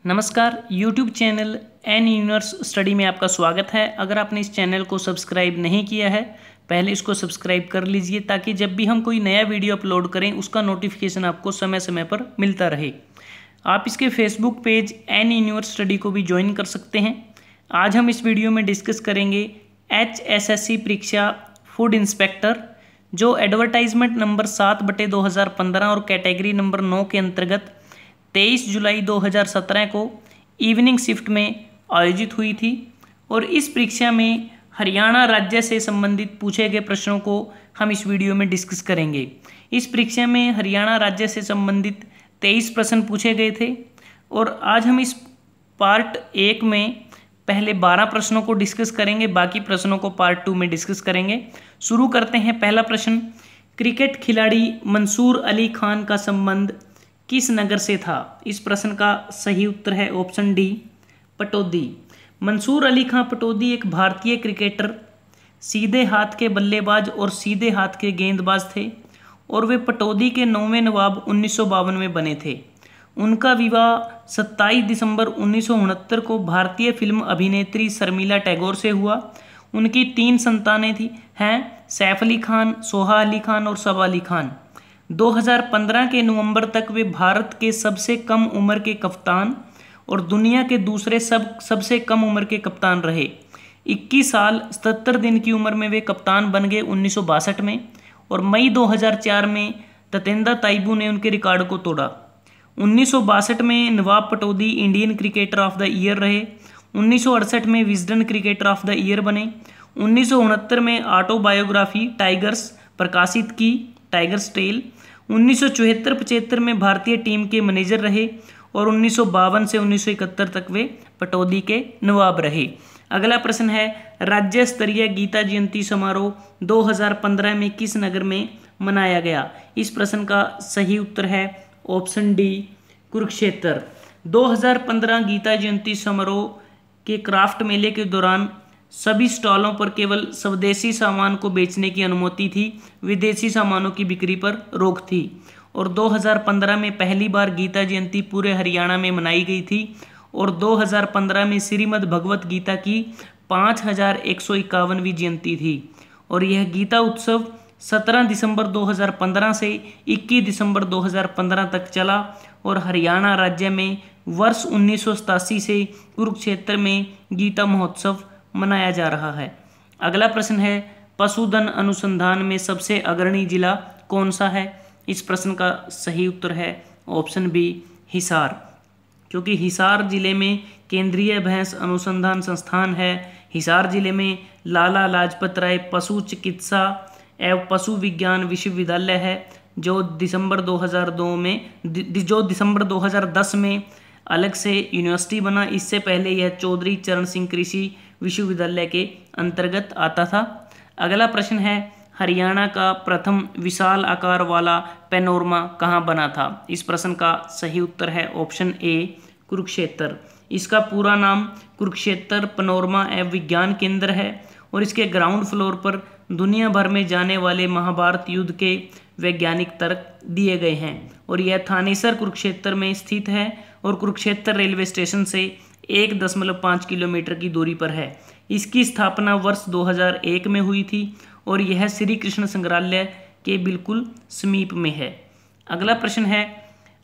नमस्कार, YouTube channel N universe study में आपका स्वागत है। अगर आपने इस चैनल को सब्सक्राइब नहीं किया है, पहले इसको सब्सक्राइब कर लीजिए ताकि जब भी हम कोई नया वीडियो अपलोड करें उसका नोटिफिकेशन आपको समय समय पर मिलता रहे। आप इसके Facebook page N universe study को भी ज्वाइन कर सकते हैं। आज हम इस वीडियो में डिस्कस करेंगे HSSC परीक्षा फूड इंस्पेक्टर, जो एडवर्टाइजमेंट नंबर 7/2015 और कैटेगरी नंबर 9 के अंतर्गत 23 जुलाई 2017 को इवनिंग शिफ्ट में आयोजित हुई थी। और इस परीक्षा में हरियाणा राज्य से संबंधित पूछे गए प्रश्नों को हम इस वीडियो में डिस्कस करेंगे। इस परीक्षा में हरियाणा राज्य से संबंधित 23 प्रश्न पूछे गए थे और आज हम इस पार्ट 1 में पहले 12 प्रश्नों को डिस्कस करेंगे, बाकी प्रश्नों को पार्ट 2 में डिस्कस करेंगे। शुरू करते हैं। पहला प्रश्न, क्रिकेट खिलाड़ी मंसूर अली खान का संबंध किस नगर से था? इस प्रश्न का सही उत्तर है ऑप्शन डी, पटौदी। मंसूर अली खान पटौदी एक भारतीय क्रिकेटर, सीधे हाथ के बल्लेबाज और सीधे हाथ के गेंदबाज थे और वे पटौदी के 9वें नवाब 1952 में बने थे। उनका विवाह 27 दिसंबर 1969 को भारतीय फिल्म अभिनेत्री शर्मिला टैगोर से हुआ। उनकी 3 संतानें हैं सैफ अली खान, सोहा अली खान और सबा अली खान। 2015 के नवंबर तक वे भारत के सबसे कम उम्र के कप्तान और दुनिया के दूसरे सबसे कम उम्र के कप्तान रहे। 21 साल 77 दिन की उम्र में वे कप्तान बन गए 1962 में, और मई 2004 में ततेंदा ताइबू ने उनके रिकॉर्ड को तोड़ा। 1962 में Nawab Pataudi Indian cricketer of the year रहे। 1968 में Wisden cricketer of the year बने। 1969 में ऑटोबायोग्राफी टाइगर्स प्रकाशित की, टाइगर्स टेल। 1974-75 में भारतीय टीम के मैनेजर रहे और 1952 से 1971 तक वे पटौदी के नवाब रहे। अगला प्रश्न है, राज्य स्तरीय गीता जयंती समारोह 2015 में किस नगर में मनाया गया? इस प्रश्न का सही उत्तर है ऑप्शन डी, कुरुक्षेत्र। 2015 गीता जयंती समारोह के क्राफ्ट मेले के दौरान सभी स्टॉलों पर केवल स्वदेशी सामान को बेचने की अनुमति थी, विदेशी सामानों की बिक्री पर रोक थी। और 2015 में पहली बार गीता जयंती पूरे हरियाणा में मनाई गई थी और 2015 में श्रीमद् भगवत गीता की 5151वीं जयंती थी। और यह गीता उत्सव 17 दिसंबर 2015 से 21 दिसंबर 2015 तक चला और हरियाणा राज्य में वर्ष 1987 से कुरुक्षेत्र में गीता महोत्सव मनाया जा रहा है। अगला प्रश्न है, पशुधन अनुसंधान में सबसे अग्रणी जिला कौन सा है? इस प्रश्न का सही उत्तर है ऑप्शन बी, हिसार, क्योंकि हिसार जिले में केंद्रीय भैंस अनुसंधान संस्थान है। हिसार जिले में लाला लाजपत राय पशु चिकित्सा एवं पशु विज्ञान विश्वविद्यालय है, जो दिसंबर 2010 में अलग से यूनिवर्सिटी बना। इससे पहले यह चौधरी चरण सिंह कृषि विश्वविद्यालय के अंतर्गत आता था। अगला प्रश्न है, हरियाणा का प्रथम विशाल आकार वाला पैनोरमा कहाँ बना था? इस प्रश्न का सही उत्तर है ऑप्शन ए, कुरुक्षेत्र। इसका पूरा नाम कुरुक्षेत्र पैनोरमा एवं विज्ञान केंद्र है और इसके ग्राउंड फ्लोर पर दुनिया भर में जाने वाले महाभारत युद्ध के वैज्ञानिक तर्क दिए गए हैं। और यह थानेसर कुरुक्षेत्र में स्थित है और कुरुक्षेत्र रेलवे स्टेशन से 1.5 किलोमीटर की दूरी पर है। इसकी स्थापना वर्ष 2001 में हुई थी और यह श्री कृष्ण संग्रहालय के बिल्कुल समीप में है। अगला प्रश्न है,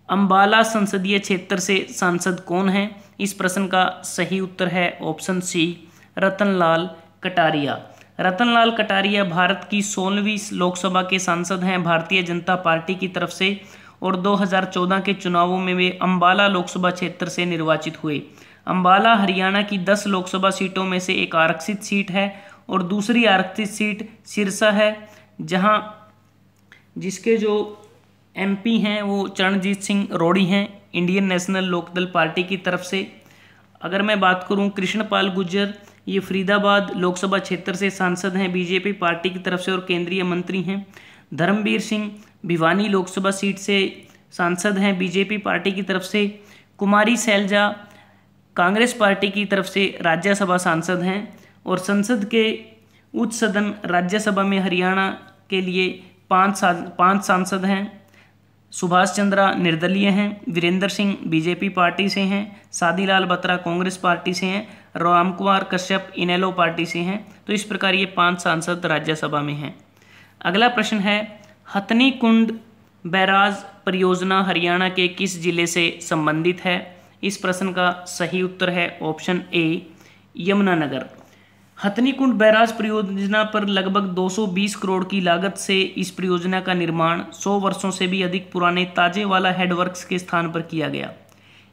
अंबाला संसदीय क्षेत्र से सांसद कौन है? इस प्रश्न का सही उत्तर है ऑप्शन सी, रतनलाल कटारिया। रतनलाल कटारिया भारत की 16वीं लोकसभा के सांसद हैं भारतीय जनता पार्टी की तरफ से, और 2014 के चुनावों में वे अंबाला लोकसभा क्षेत्र से निर्वाचित हुए। अंबाला हरियाणा की 10 लोकसभा सीटों में से एक आरक्षित सीट है और दूसरी आरक्षित सीट सिरसा है, जहां जिसके जो एमपी हैं वो चरणजीत सिंह रोड़ी हैं इंडियन नेशनल लोकदल पार्टी की तरफ से। अगर मैं बात करूं कृष्णपाल गुर्जर, ये फरीदाबाद लोकसभा क्षेत्र से सांसद हैं बीजेपी पार्टी की तरफ से और केंद्रीय मंत्री हैं। धर्मवीर सिंह भिवानी लोकसभा सीट से सांसद हैं बीजेपी पार्टी की तरफ से। कुमारी शैलजा कांग्रेस पार्टी की तरफ से राज्यसभा सांसद हैं और संसद के उच्च सदन राज्यसभा में हरियाणा के लिए 5 सांसद हैं। सुभाष चंद्रा निर्दलीय हैं, वीरेंद्र सिंह बीजेपी पार्टी से हैं, शादीलाल बत्रा कांग्रेस पार्टी से हैं, रामकुमार कश्यप इनेलो पार्टी से हैं। तो इस प्रकार ये 5 सांसद राज्यसभा में हैं। अगला प्रश्न है, हथनी कुंड बैराज परियोजना हरियाणा के किस जिले से संबंधित है? इस प्रश्न का सही उत्तर है option A, Yamunanagar. Hathni Kund barrage परियोजना पर लगभग 220 करोड़ की लागत से इस परियोजना का निर्माण 100 वर्षों से भी अधिक पुराने ताजेवाला हेडवर्क्स के स्थान पर किया गया।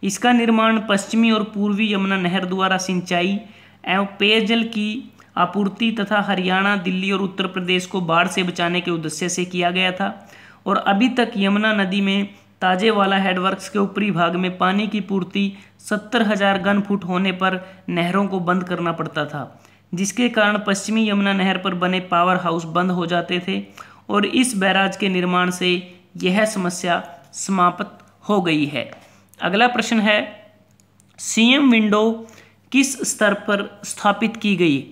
इसका निर्माण पश्चिमी और पूर्वी यमुना नहर द्वारा सिंचाई एवं पेयजल की आपूर्ति तथा हरियाणा, दिल्ली और उत्तर प्रदेश को बाढ़ से बचाने के उद्देश्य से किया गया था और अभी तक यमुना नदी में ताजेवाला हेडवर्क्स के ऊपरी भाग में पानी की पूर्ति 70,000 घन फुट होने पर नहरों को बंद करना पड़ता था, जिसके कारण पश्चिमी यमुना नहर पर बने पावर हाउस बंद हो जाते थे और इस बैराज के निर्माण से यह समस्या समाप्त हो गई है। अगला प्रश्न है, सीएम विंडो किस स्तर पर स्थापित की गई?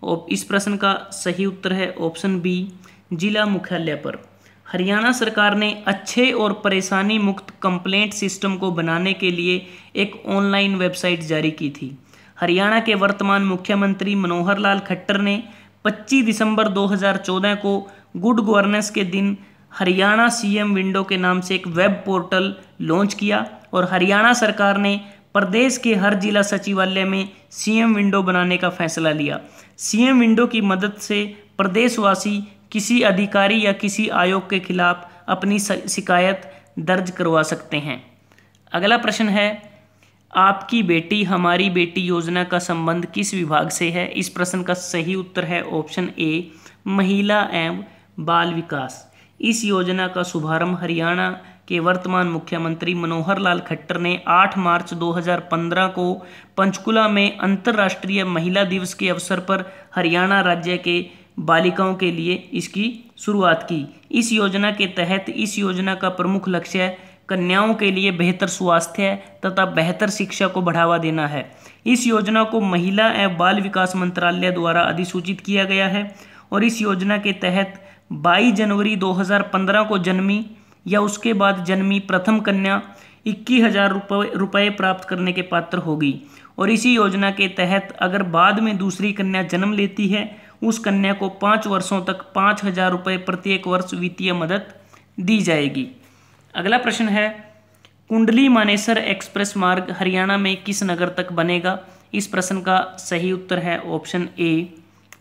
और इस प्रश्न का सही उत्तर है ऑप्शन बी, जिला मुख्यालय पर। हरियाणा सरकार ने अच्छे और परेशानी मुक्त कंप्लेंट सिस्टम को बनाने के लिए एक ऑनलाइन वेबसाइट जारी की थी। हरियाणा के वर्तमान मुख्यमंत्री मनोहर लाल खट्टर ने 25 दिसंबर 2014 को गुड गवर्नेंस के दिन हरियाणा सीएम विंडो के नाम से एक वेब पोर्टल लॉन्च किया और हरियाणा सरकार ने प्रदेश के हर जिला सचिवालय में सीएम विंडो बनाने का फैसला लिया। सीएम विंडो की मदद से प्रदेशवासी किसी अधिकारी या किसी आयोग के खिलाफ अपनी शिकायत दर्ज करवा सकते हैं। अगला प्रश्न है, आपकी बेटी हमारी बेटी योजना का संबंध किस विभाग से है? इस प्रश्न का सही उत्तर है ऑप्शन ए, महिला एवं बाल विकास। इस योजना का शुभारंभ हरियाणा के वर्तमान मुख्यमंत्री मनोहर लाल खट्टर ने 8 मार्च 2015 को पंचकुला में अंतर्राष्ट्रीय महिला दिवस के अवसर पर हरियाणा राज्य के बालिकाओं के लिए इसकी शुरुआत की। इस योजना के तहत इस योजना का प्रमुख लक्ष्य कन्याओं के लिए बेहतर स्वास्थ्य तथा बेहतर शिक्षा को बढ़ावा देना है। इस योजना को महिला एवं बाल विकास मंत्रालय द्वारा अधिसूचित किया गया है और इस योजना के तहत 22 जनवरी 2015 को जन्मी या उसके बाद जन्मी प्रथम कन्या 21,000 रुपये प्राप्त करने के पात्र होगी और इसी योजना के तहत अगर बाद में दूसरी कन्या जन्म लेती है उस कन्या को 5 वर्षों तक 5,000 रुपये प्रत्येक वर्ष वित्तीय मदद दी जाएगी। अगला प्रश्न है, कुंडली मानेसर एक्सप्रेस मार्ग हरियाणा में किस नगर तक बनेगा? इस प्रश्न का सही उत्तर है ऑप्शन ए,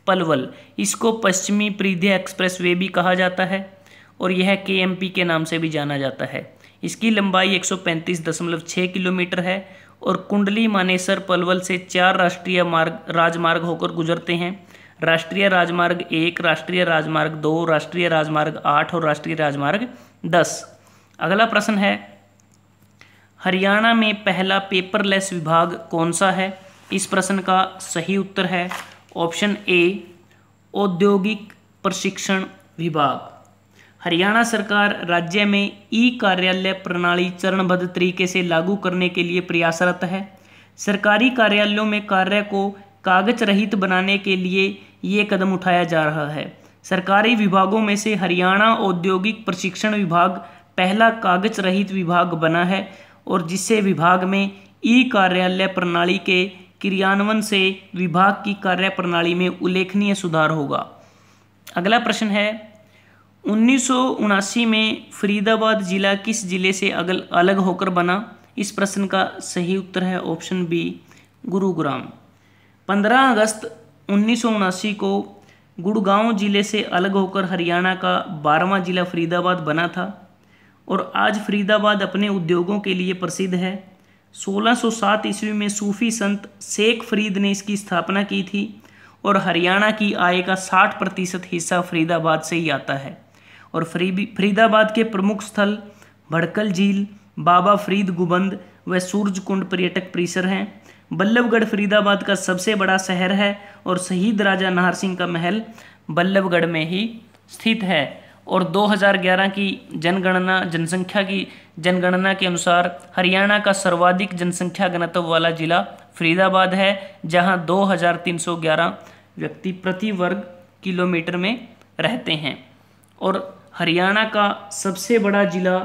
पलवल। इसको पश्चिमी परिधीय एक्सप्रेस वे भी कहा जाता है और यह केएमपी के नाम से भी जाना जाता है। इसकी लंबाई 135.6 किलोमीटर है और कुंडली मानेसर पलवल से 4 राष्ट्रीय राजमार्ग होकर गुजरते हैं। राष्ट्रीय राजमार्ग 1, राष्ट्रीय राजमार्ग 2, राष्ट्रीय राजमार्ग 8 और राष्ट्रीय राजमार्ग 10। अगला प्रश्न है, हरियाणा में पहला पेपरलेस विभाग कौन सा है? इस प्रश्न का सही उत्तर है ऑप्शन ए, औद्योगिक प्रशिक्षण विभाग। हरियाणा सरकार राज्य में ई कार्यालय प्रणाली चरणबद्ध तरीके से लागू करने के लिए प्रयासरत है। सरकारी कार्यालयों में कार्य को कागज रहित बनाने के लिए ये कदम उठाया जा रहा है। सरकारी विभागों में से हरियाणा औद्योगिक प्रशिक्षण विभाग पहला कागज रहित विभाग बना है और जिससे विभाग में ई कार्यालय प्रणाली के क्रियान्वयन से विभाग की कार्य प्रणाली में उल्लेखनीय सुधार होगा। अगला प्रश्न है, 1979 में फरीदाबाद जिला किस जिले से अलग होकर बना? इस प्रश्न का सही उत्तर है ऑप्शन बी, गुरुग्राम। 15 अगस्त 1979 को गुड़गांव जिले से अलग होकर हरियाणा का 12वां जिला फरीदाबाद बना था और आज फरीदाबाद अपने उद्योगों के लिए प्रसिद्ध है। 1607 ईस्वी में सूफी संत शेख फरीद ने इसकी स्थापना की थी और हरियाणा की आय का 60% हिस्सा फरीदाबाद से ही आता है और फरीदाबाद के प्रमुख स्थल भड़कल झील, बाबा फरीद गुबंद व सूरज कुंड पर्यटक परिसर हैं। बल्लभगढ़ फरीदाबाद का सबसे बड़ा शहर है और शहीद राजा नाहर सिंह का महल बल्लभगढ़ में ही स्थित है और 2011 की जनगणना के अनुसार हरियाणा का सर्वाधिक जनसंख्या घनत्व वाला जिला फरीदाबाद है, जहां 2311 व्यक्ति प्रति वर्ग किलोमीटर में रहते हैं और हरियाणा का सबसे बड़ा जिला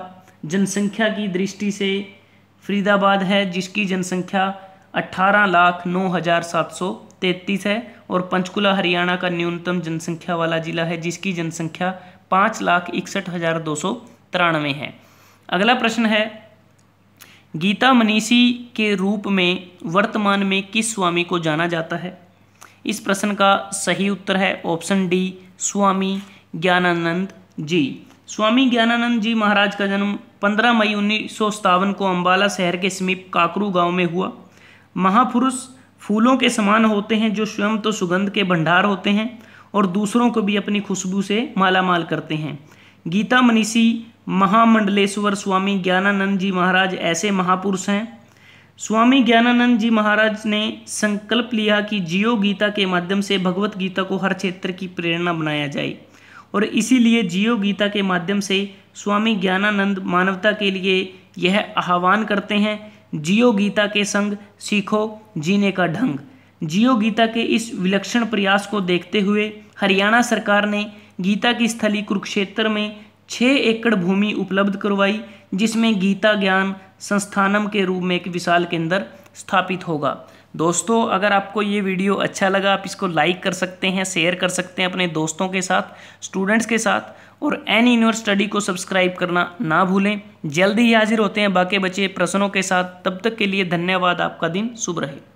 जनसंख्या की दृष्टि से फरीदाबाद है, जिसकी जनसंख्या 18,09,733 है। और पंचकुला हरियाणा का न्यूनतम जनसंख्या वाला जिला है, जिसकी जनसंख्या 5,61,293 है। अगला प्रश्न है, गीता मनीषी के रूप में वर्तमान में किस स्वामी को जाना जाता है? इस प्रश्न का सही उत्तर है ऑप्शन डी, स्वामी ज्ञानानंद जी। स्वामी ज्ञानानंद जी महाराज का जन्म 15 मई 1957 को अंबाला शहर के समीप काकरू गांव में हुआ। महापुरुष फूलों के समान होते हैं, जो स्वयं तो सुगंध के भंडार होते हैं और दूसरों को भी अपनी खुशबू से मालामाल करते हैं। गीता मनीषी महामंडलेश्वर स्वामी ज्ञानानंद जी महाराज ऐसे महापुरुष हैं। स्वामी ज्ञानानंद जी महाराज ने संकल्प लिया कि जियो गीता के माध्यम से भगवत गीता को हर क्षेत्र की प्रेरणा बनाया जाए, और इसीलिए जियो गीता के माध्यम से स्वामी ज्ञानानंद मानवता के लिए यह आह्वान करते हैं, जियो गीता के संग सीखो जीने का ढंग। जियो गीता के इस विलक्षण प्रयास को देखते हुए हरियाणा सरकार ने गीता की स्थली कुरुक्षेत्र में 6 एकड़ भूमि उपलब्ध करवाई, जिसमें गीता ज्ञान संस्थानम के रूप में एक विशाल केंद्र स्थापित होगा। दोस्तों, अगर आपको ये वीडियो अच्छा लगा, आप इसको लाइक कर सकते हैं, शेयर कर सकते हैं अपने दोस्तों के साथ, स्टूडेंट्स के साथ, और एन यूनिवर्स स्टडी को सब्सक्राइब करना ना भूलें। जल्दी ही हाजिर होते हैं बाकी बचे प्रश्नों के साथ। तब तक के लिए धन्यवाद। आपका दिन शुभ रहे।